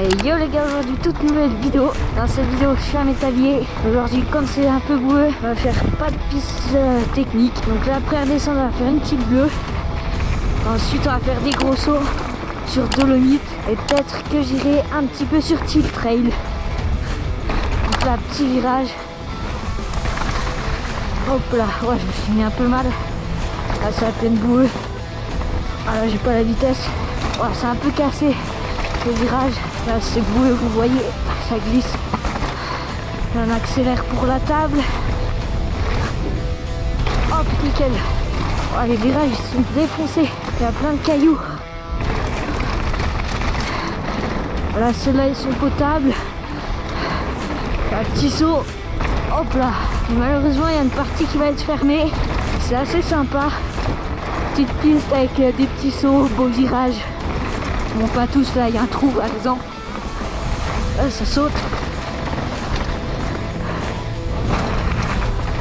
Et yo les gars, aujourd'hui toute nouvelle vidéo. Dans cette vidéo je suis un métallier. Aujourd'hui comme c'est un peu boueux, on va faire pas de piste technique. Donc la première descente on va faire une petite bleue. Ensuite on va faire des gros sauts sur Dolomite. Et peut-être que j'irai un petit peu sur Tilt Trail. Donc là petit virage. Hop là, ouais je me suis mis un peu mal. Là c'est la pleine boueux. Ah là j'ai pas la vitesse. Ouais, c'est un peu cassé le virage. Là c'est boueux, vous voyez, ça glisse. Là on accélère pour la table. Hop, nickel. Oh, les virages ils sont défoncés. Il y a plein de cailloux. Voilà, ceux-là ils sont potables. Un petit saut. Hop là. Et malheureusement il y a une partie qui va être fermée. C'est assez sympa. Petite piste avec des petits sauts, beaux virages. Bon, pas tous, là il y a un trou par exemple. Là ça saute.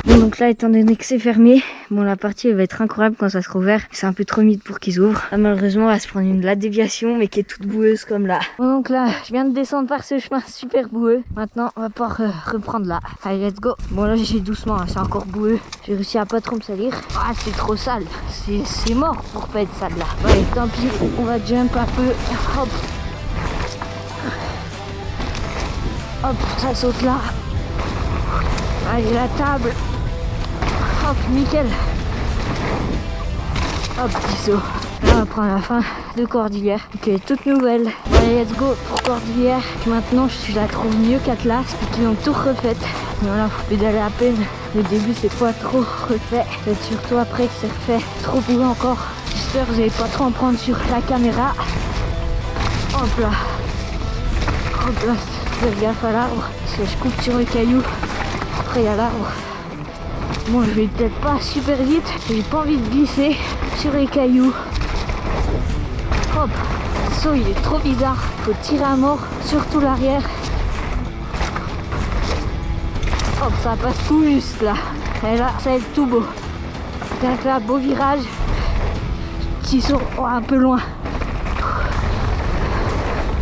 Bon, donc là étant donné que c'est fermé, bon la partie elle va être incroyable quand ça sera ouvert. C'est un peu trop humide pour qu'ils ouvrent. Là, malheureusement on va se prendre la déviation mais qui est toute boueuse comme là. Bon donc là je viens de descendre par ce chemin super boueux. Maintenant on va pouvoir reprendre là. Allez let's go. Bon là j'ai doucement, hein, c'est encore boueux. J'ai réussi à pas trop me salir. Ah c'est trop sale. C'est mort pour pas être sale là. Ouais tant pis, on va jump un peu. Hop. Hop, ça saute là. Allez la table. Hop, nickel. Hop, petit saut. Là, on va prendre la fin de Cordillère, qui est toute nouvelle. Allez, let's go pour Cordillère. Maintenant, je la trouve mieux qu'Atlas, et qu'ils ont tout refait. Mais voilà, faut pédaler à peine. Le début, c'est pas trop refait. C'est surtout après que c'est refait. Trop boueux encore. J'espère que vous n'allez pas trop en prendre sur la caméra. Hop là. Hop là, faites gaffe à l'arbre. Parce que je coupe sur le caillou. Après, il y a l'arbre. Bon, je vais peut-être pas super vite, j'ai pas envie de glisser sur les cailloux. Hop, le saut il est trop bizarre, faut tirer à mort, surtout l'arrière. Hop, ça passe tout juste là. Et là, ça va être tout beau. Donc là, beau virage. Petit saut, oh, un peu loin.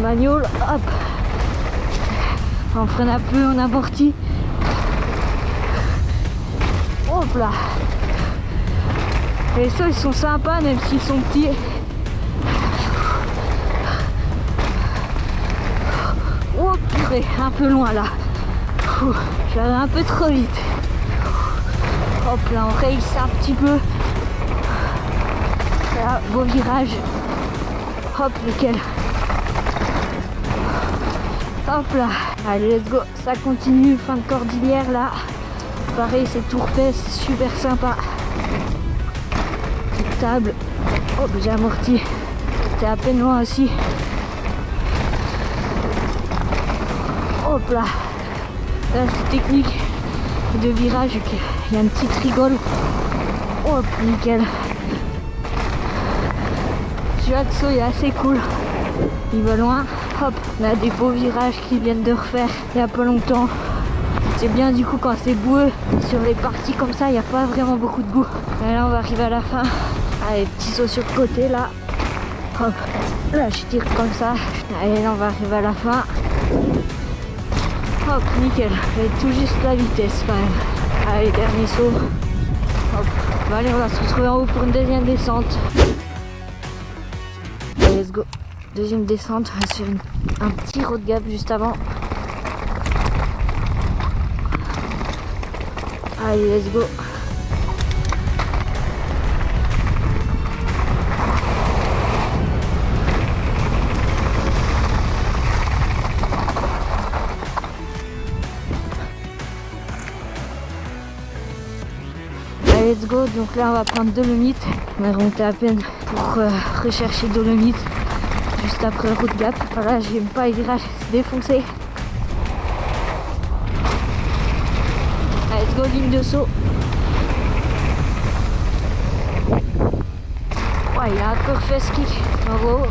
Bagnole, hop. On freine un peu, on amortit. Hop là. Les sauts ils sont sympas même s'ils sont petits. Oh purée, un peu loin là. J'allais un peu trop vite. Hop là, on race un petit peu. Là, beau virage. Hop, nickel. Hop là. Allez, let's go. Ça continue, fin de Cordillère là. Pareil, c'est tout refait, c'est super sympa. Petite table. Hop, j'ai amorti. C'était à peine loin aussi. Hop là. Là, c'est technique de virage. Il y a une petite rigole. Hop, nickel. Celui-là de saut est assez cool. Il va loin. Hop, on a des beaux virages qu'ils viennent de refaire il n'y a pas longtemps. C'est bien du coup quand c'est boueux, sur les parties comme ça, il n'y a pas vraiment beaucoup de goût. Et là on va arriver à la fin. Allez, petit saut sur le côté là. Hop, là je tire comme ça. Allez, là on va arriver à la fin. Hop, nickel. J'ai tout juste la vitesse quand même. Allez, dernier saut. Hop, bon, allez on va se retrouver en haut pour une deuxième descente. Allez, let's go. Deuxième descente, on va se faire un petit road gap juste avant. Allez, let's go. Allez, let's go. Donc là, on va prendre Dolomite. On est remonté à peine pour rechercher Dolomite. Juste après le route gap. Voilà, j'aime pas les virages, c'est défoncé. Let's go, ligne de saut. Ouais, il a un peu refait ce kick. Bravo.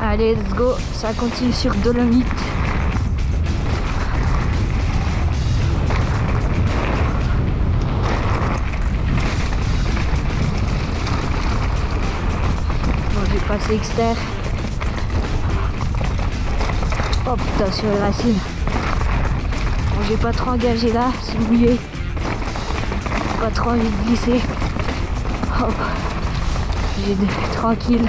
Allez, let's go. Ça continue sur Dolomite. c'est externe. Oh putain, sur les racines. Bon, j'ai pas trop engagé là, c'est mouillé. Pas trop envie de glisser. Hop. Tranquille.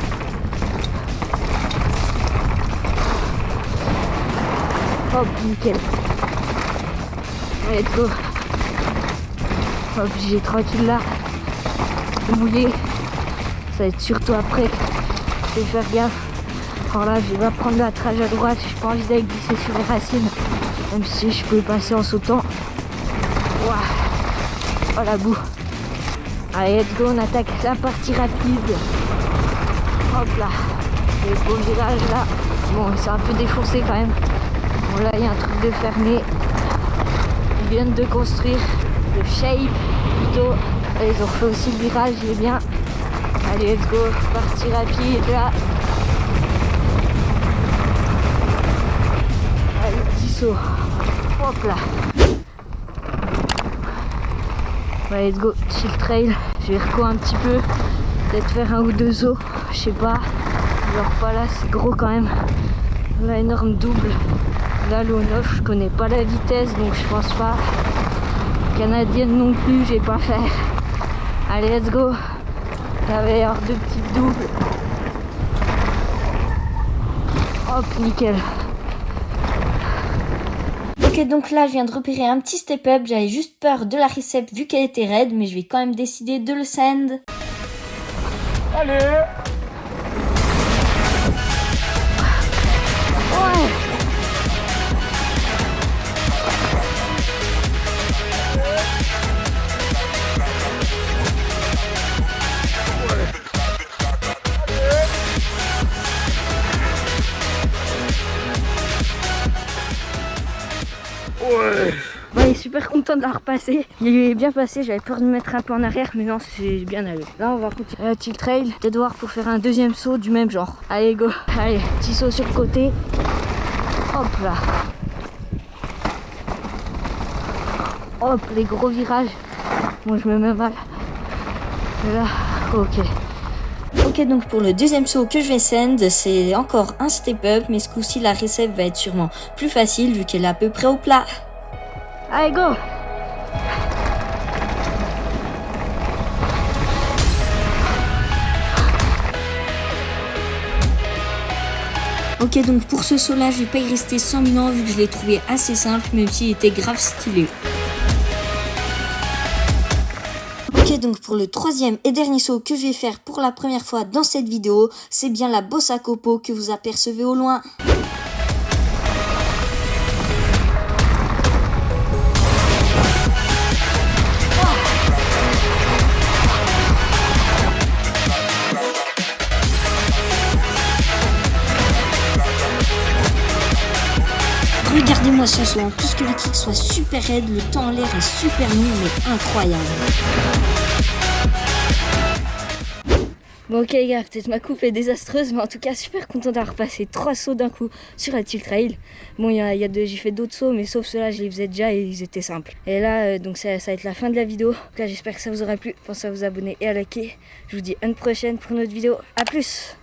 Hop, nickel. Let's go. Hop, j'ai tranquille là. Mouillé. Ça va être surtout après. Je vais faire gaffe. Alors là, je vais pas prendre la trage à droite. J'ai pas envie d'aller glisser sur les racines. Même si je peux passer en sautant. Ouah. Oh la boue. Allez, let's go, on attaque la partie rapide. Hop là. Les beaux virages là. Bon, c'est un peu défoncé quand même. Bon, là, il y a un truc de fermé. Ils viennent de construire le shape plutôt. Et ils ont fait aussi le virage, il est bien. Allez, let's go, partie rapide là. Allez, petit saut. Hop là. Ouais, let's go, chill trail. Je vais reculer un petit peu. Peut-être faire un ou deux sauts. Je sais pas. Genre pas là, c'est gros quand même. Là, énorme double. Là, le on-off, je connais pas la vitesse, donc je pense pas. Canadienne non plus, je vais pas faire. Allez, let's go. Là, il va y avoir deux petites doubles. Hop, nickel. Ok, donc là je viens de repérer un petit step up, j'avais juste peur de la recep vu qu'elle était raide, mais je vais quand même décider de le send. Allez! Ouais. Ouais! Bah, il est super content de la repasser. Il est bien passé, j'avais peur de me mettre un peu en arrière, mais non, c'est bien allé. Là, on va continuer la chill trail. Peut-être voir pour faire un deuxième saut du même genre. Allez, go. Allez, petit saut sur le côté. Hop là. Hop, les gros virages. Bon, je me mets mal. Et là, ok. Ok, donc pour le deuxième saut que je vais send, c'est encore un step up, mais ce coup-ci la recep va être sûrement plus facile vu qu'elle est à peu près au plat. Allez, go. Ok, donc pour ce saut là je vais pas y rester 100 000 ans vu que je l'ai trouvé assez simple même s'il était grave stylé. Ok, donc pour le troisième et dernier saut que je vais faire pour la première fois dans cette vidéo, c'est bien la bossa copo que vous apercevez au loin. Regardez-moi ce saut, en plus que le kick soit super raide, le temps en l'air est super long mais incroyable. Bon, ok les gars, peut-être ma coupe est désastreuse, mais en tout cas super content d'avoir passé 3 sauts d'un coup sur la chill trail. Bon, j'ai fait d'autres sauts, mais sauf ceux-là, je les faisais déjà et ils étaient simples. Et là, donc ça va être la fin de la vidéo. En tout cas, j'espère que ça vous aura plu. Pensez à vous abonner et à liker. Je vous dis à une prochaine pour une autre vidéo. A plus!